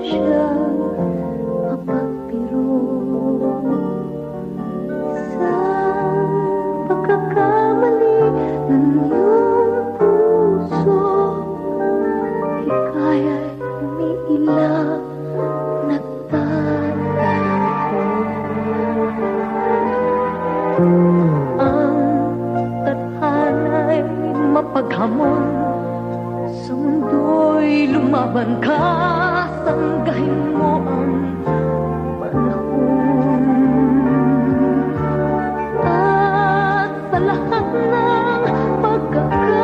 siyang mapagpiro. Isang pagkakamali ng iyong puso, hikaya'y umiiyak, nagtatampo. Ang tadhana'y mapaghamon, sa mundo'y lumaban ka, sanggahin mo ang panahon. At sa lahat ng pagkakataon,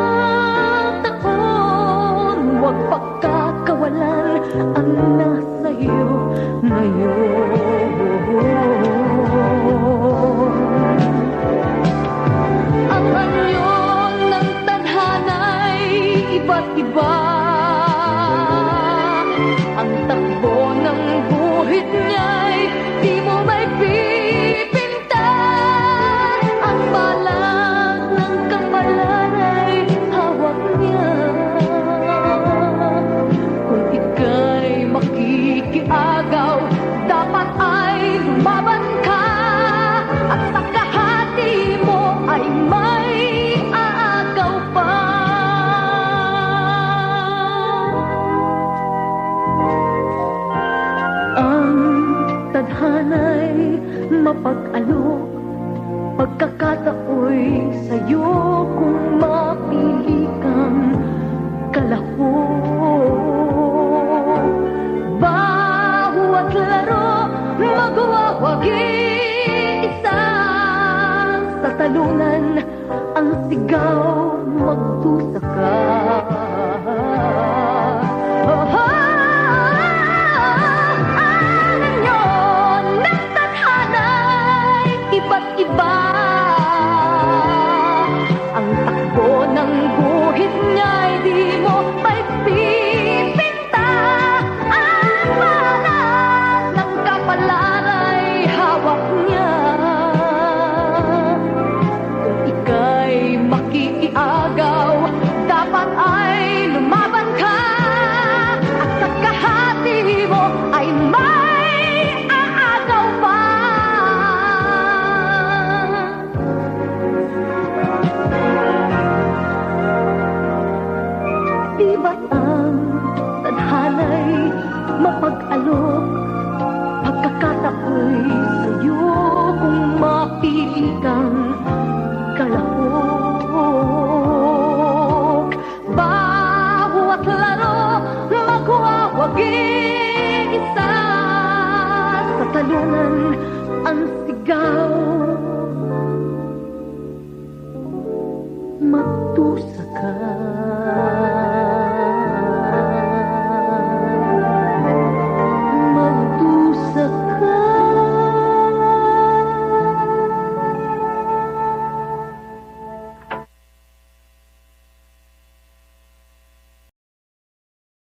huwag pagkakawalan ang nasa iyo ngayon. Ang anyo ng tadhana'y iba't iba, ang takbo ng guhit niya'y di mo may pipinta. Ang balag ng kapalanay hawak niya. Kung ika'y makikiagaw, dapat ay lumaban ka, at sa kahati mo ay may aagaw pa. Ang tadhana'y mapag-alok, pagkakatao'y sa'yo kung mapili kang kalahok. Baho at laro, magwawagi isa, sa talunan ang sigaw, magdusa ka. Iba't iba, ang takbo ng guhit niya'y di mo may pipinta. Ang balat ng kapalanay hawak niya. Kung ika'y makikiagaw, dapat ay lumaban ka, at sa kahati mo ay may aagaw pa. Di ba't ang tadhana'y mapag-alok, pagkakatao'y sa'yo kung mapili kang kalahok. Baho at laro, magwawagi isa, sa talunan ang sigaw,